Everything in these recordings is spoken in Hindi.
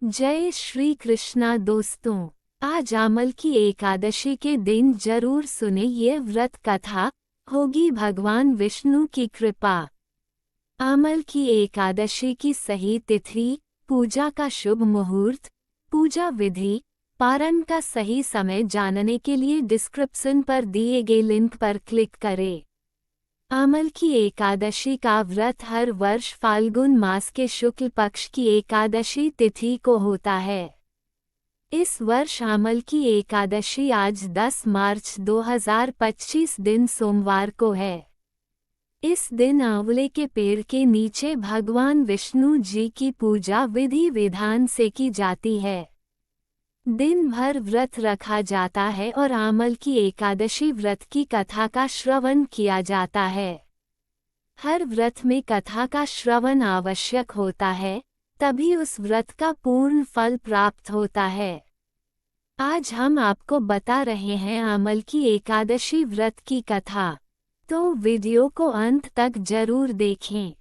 जय श्री कृष्णा दोस्तों। आज आमल की एकादशी के दिन जरूर सुने ये व्रत कथा, होगी भगवान विष्णु की कृपा। आमल की एकादशी की सही तिथि, पूजा का शुभ मुहूर्त, पूजा विधि, पारण का सही समय जानने के लिए डिस्क्रिप्शन पर दिए गए लिंक पर क्लिक करें। आमल की एकादशी का व्रत हर वर्ष फाल्गुन मास के शुक्ल पक्ष की एकादशी तिथि को होता है। इस वर्ष आमल की एकादशी आज 10 मार्च 2025 दिन सोमवार को है। इस दिन आंवले के पेड़ के नीचे भगवान विष्णु जी की पूजा विधि विधान से की जाती है। दिन भर व्रत रखा जाता है और आमल की एकादशी व्रत की कथा का श्रवण किया जाता है। हर व्रत में कथा का श्रवण आवश्यक होता है, तभी उस व्रत का पूर्ण फल प्राप्त होता है। आज हम आपको बता रहे हैं आमल की एकादशी व्रत की कथा, तो वीडियो को अंत तक जरूर देखें।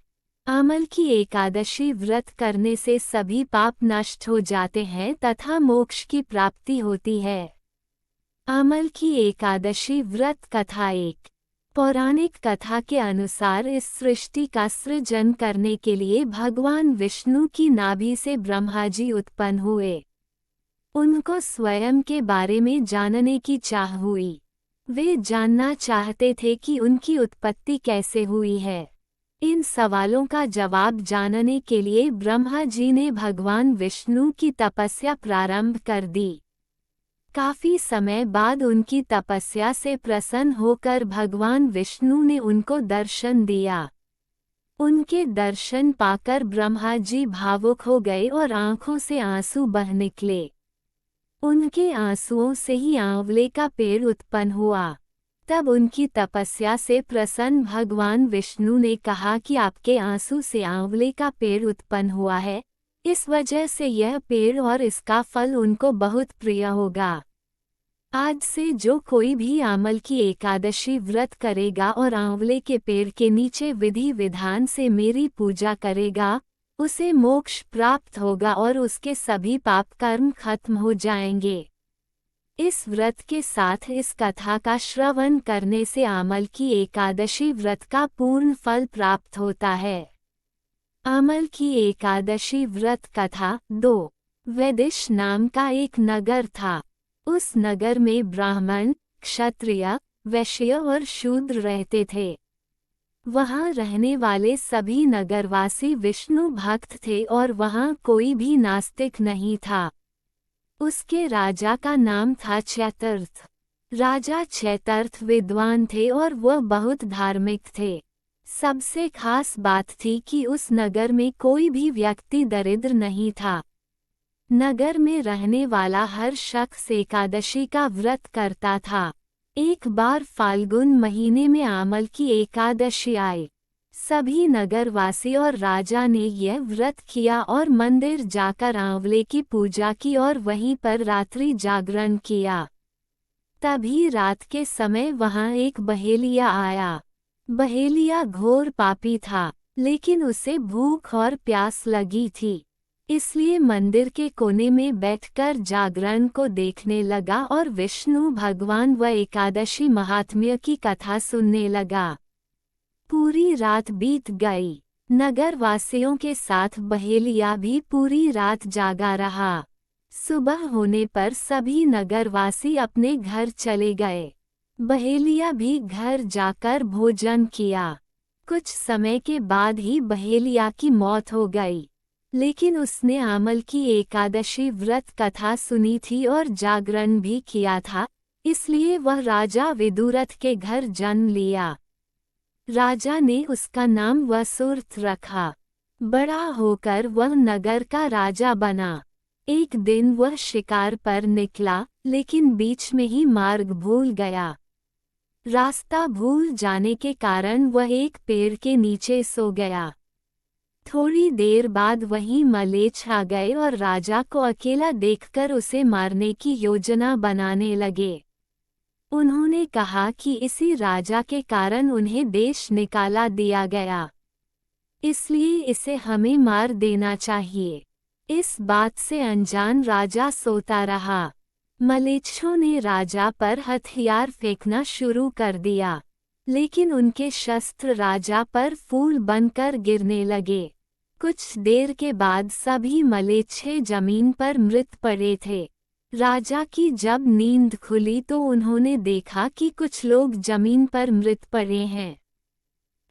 आमल की एकादशी व्रत करने से सभी पाप नष्ट हो जाते हैं तथा मोक्ष की प्राप्ति होती है। आमल की एकादशी व्रत कथा। एक पौराणिक कथा के अनुसार इस सृष्टि का सृजन करने के लिए भगवान विष्णु की नाभि से ब्रह्मा जी उत्पन्न हुए। उनको स्वयं के बारे में जानने की चाह हुई। वे जानना चाहते थे कि उनकी उत्पत्ति कैसे हुई है। इन सवालों का जवाब जानने के लिए ब्रह्मा जी ने भगवान विष्णु की तपस्या प्रारंभ कर दी। काफी समय बाद उनकी तपस्या से प्रसन्न होकर भगवान विष्णु ने उनको दर्शन दिया। उनके दर्शन पाकर ब्रह्मा जी भावुक हो गए और आंखों से आंसू बह निकले। उनके आंसुओं से ही आंवले का पेड़ उत्पन्न हुआ। तब उनकी तपस्या से प्रसन्न भगवान विष्णु ने कहा कि आपके आंसू से आंवले का पेड़ उत्पन्न हुआ है, इस वजह से यह पेड़ और इसका फल उनको बहुत प्रिय होगा। आज से जो कोई भी आमल की एकादशी व्रत करेगा और आंवले के पेड़ के नीचे विधि विधान से मेरी पूजा करेगा, उसे मोक्ष प्राप्त होगा और उसके सभी पाप कर्म खत्म हो जाएंगे। इस व्रत के साथ इस कथा का श्रवण करने से आमल की एकादशी व्रत का पूर्ण फल प्राप्त होता है। आमल की एकादशी व्रत कथा। 2 वैदिश नाम का एक नगर था। उस नगर में ब्राह्मण, क्षत्रिय, वैश्य और शूद्र रहते थे। वहां रहने वाले सभी नगरवासी विष्णु भक्त थे और वहां कोई भी नास्तिक नहीं था। उसके राजा का नाम था चैतर्थ। राजा चैतर्थ विद्वान थे और वह बहुत धार्मिक थे। सबसे खास बात थी कि उस नगर में कोई भी व्यक्ति दरिद्र नहीं था। नगर में रहने वाला हर शख्स एकादशी का व्रत करता था। एक बार फाल्गुन महीने में आमल की एकादशी आई। सभी नगरवासी और राजा ने यह व्रत किया और मंदिर जाकर आंवले की पूजा की और वहीं पर रात्रि जागरण किया। तभी रात के समय वहां एक बहेलिया आया। बहेलिया घोर पापी था, लेकिन उसे भूख और प्यास लगी थी, इसलिए मंदिर के कोने में बैठकर जागरण को देखने लगा और विष्णु भगवान व एकादशी महात्म्य की कथा सुनने लगा। पूरी रात बीत गई। नगरवासियों के साथ बहेलिया भी पूरी रात जागा रहा। सुबह होने पर सभी नगरवासी अपने घर चले गए। बहेलिया भी घर जाकर भोजन किया। कुछ समय के बाद ही बहेलिया की मौत हो गई, लेकिन उसने आमल की एकादशी व्रत कथा सुनी थी और जागरण भी किया था, इसलिए वह राजा विदुरथ के घर जन्म लिया। राजा ने उसका नाम वसुर्थ रखा। बड़ा होकर वह नगर का राजा बना। एक दिन वह शिकार पर निकला, लेकिन बीच में ही मार्ग भूल गया। रास्ता भूल जाने के कारण वह एक पेड़ के नीचे सो गया। थोड़ी देर बाद वहीं मलेच्छ आ गए और राजा को अकेला देखकर उसे मारने की योजना बनाने लगे। उन्होंने कहा कि इसी राजा के कारण उन्हें देश निकाला दिया गया, इसलिए इसे हमें मार देना चाहिए। इस बात से अनजान राजा सोता रहा। मलेच्छों ने राजा पर हथियार फेंकना शुरू कर दिया, लेकिन उनके शस्त्र राजा पर फूल बनकर गिरने लगे। कुछ देर के बाद सभी मलेच्छे जमीन पर मृत पड़े थे। राजा की जब नींद खुली तो उन्होंने देखा कि कुछ लोग जमीन पर मृत पड़े हैं।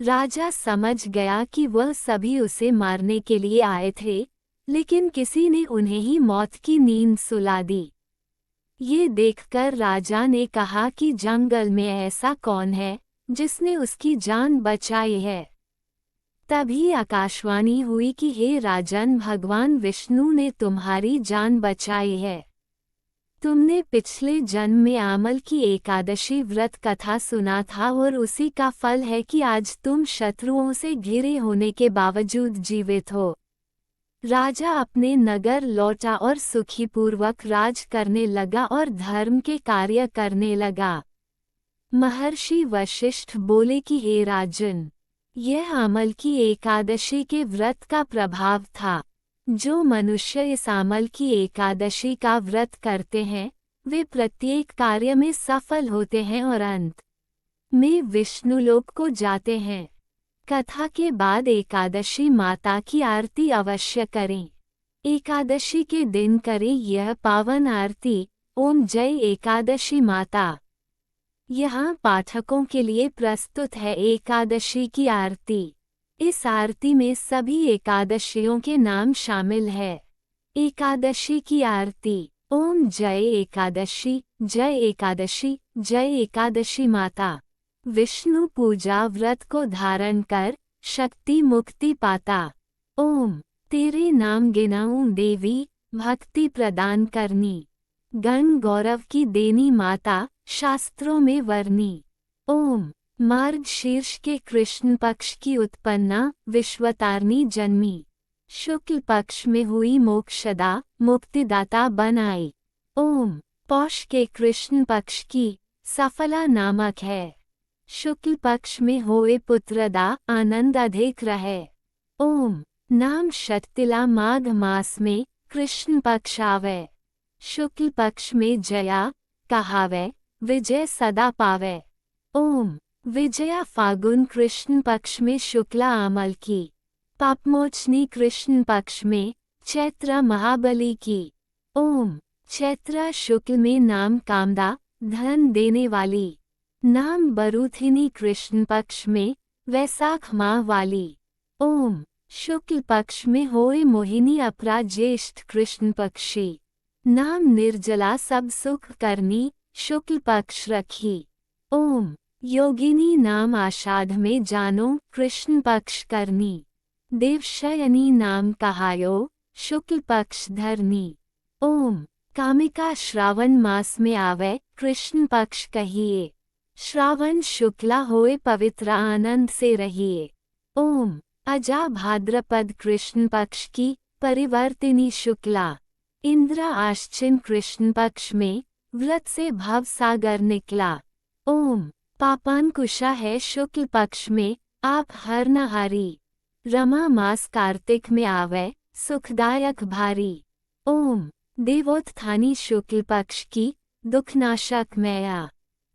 राजा समझ गया कि वह सभी उसे मारने के लिए आए थे, लेकिन किसी ने उन्हें ही मौत की नींद सुला दी। ये देखकर राजा ने कहा कि जंगल में ऐसा कौन है जिसने उसकी जान बचाई है। तभी आकाशवाणी हुई कि हे राजन, भगवान विष्णु ने तुम्हारी जान बचाई है। तुमने पिछले जन्म में आमल की एकादशी व्रत कथा सुना था और उसी का फल है कि आज तुम शत्रुओं से घिरे होने के बावजूद जीवित हो। राजा अपने नगर लौटा और सुखीपूर्वक राज करने लगा और धर्म के कार्य करने लगा। महर्षि वशिष्ठ बोले कि हे राजन, यह आमल की एकादशी के व्रत का प्रभाव था। जो मनुष्य इस आमल की एकादशी का व्रत करते हैं, वे प्रत्येक कार्य में सफल होते हैं और अंत में विष्णुलोक को जाते हैं। कथा के बाद एकादशी माता की आरती अवश्य करें। एकादशी के दिन करें यह पावन आरती। ओम जय एकादशी माता। यहाँ पाठकों के लिए प्रस्तुत है एकादशी की आरती। इस आरती में सभी एकादशियों के नाम शामिल है। एकादशी की आरती। ओम जय एकादशी, जय एकादशी, जय एकादशी माता। विष्णु पूजा व्रत को धारण कर शक्ति मुक्ति पाता। ओम तेरे नाम गिनाऊं देवी, भक्ति प्रदान करनी। गण गौरव की देनी माता, शास्त्रों में वर्णी। ओम मार्ग शीर्ष के कृष्ण पक्ष की उत्पन्ना, विश्वतारिणी जन्मी। शुक्ल पक्ष में हुई मोक्षदा, मुक्तिदाता बनाई। ओम पौष के कृष्ण पक्ष की सफला नामक है। शुक्ल पक्ष में होए पुत्रदा, आनंद अधिक रहे। ओम नाम शक्तिला माघ मास में कृष्ण पक्ष आवे। शुक्ल पक्ष में जया कहावे, विजय सदा पावे। ओम विजया फागुन कृष्ण पक्ष में शुक्ला आमल की। पापमोचनी कृष्ण पक्ष में चैत्र महाबली की। ओम चैत्र शुक्ल में नाम कामदा, धन देने वाली। नाम बरूथिनी कृष्ण पक्ष में वैसाख माह वाली। ओम शुक्ल पक्ष में होए मोहिनी अपरा ज्येष्ठ कृष्ण पक्षी। नाम निर्जला सब सुख करनी, शुक्ल पक्ष रखी। ओम योगिनी नाम आषाढ़ में जानो, कृष्ण पक्ष करनी। देवशयनी नाम कहायो, शुक्ल पक्ष धरनी। ओम कामिका श्रावण मास में आवे, कृष्ण पक्ष कहिए। श्रावण शुक्ला होए पवित्र आनंद से रहिए। ओम अजा भाद्रपद कृष्ण पक्ष की परिवर्तिनी शुक्ला। इंद्र आश्चिन कृष्ण पक्ष में व्रत से भव सागर निकला। ओम पापांकुशा है शुक्ल पक्ष में, आप हर नहारी। रमा मास कार्तिक में आवे, सुखदायक भारी। ओम देवोत्थानी शुक्ल पक्ष की दुखनाशक मैया।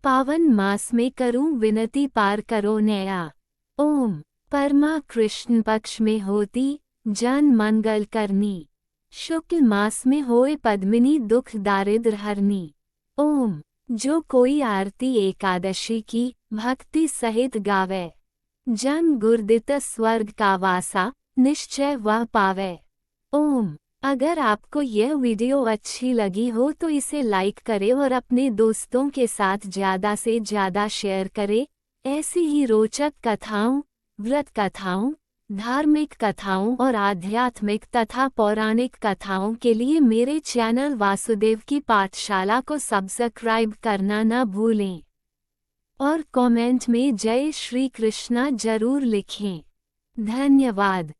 पावन मास में करूं विनती पार करो नया। ओम परमा कृष्ण पक्ष में होती जन मंगल करनी। शुक्ल मास में होए पद्मिनी दुख दारिद्र हरनी। ओम जो कोई आरती एकादशी की भक्ति सहित गावे, जन गुरदित स्वर्ग का वासा निश्चय वह पावे। ओम अगर आपको यह वीडियो अच्छी लगी हो तो इसे लाइक करें और अपने दोस्तों के साथ ज़्यादा से ज़्यादा शेयर करें। ऐसी ही रोचक कथाओं, व्रत कथाओं, धार्मिक कथाओं और आध्यात्मिक तथा पौराणिक कथाओं के लिए मेरे चैनल वासुदेव की पाठशाला को सब्सक्राइब करना न भूलें और कमेंट में जय श्री कृष्णा जरूर लिखें। धन्यवाद।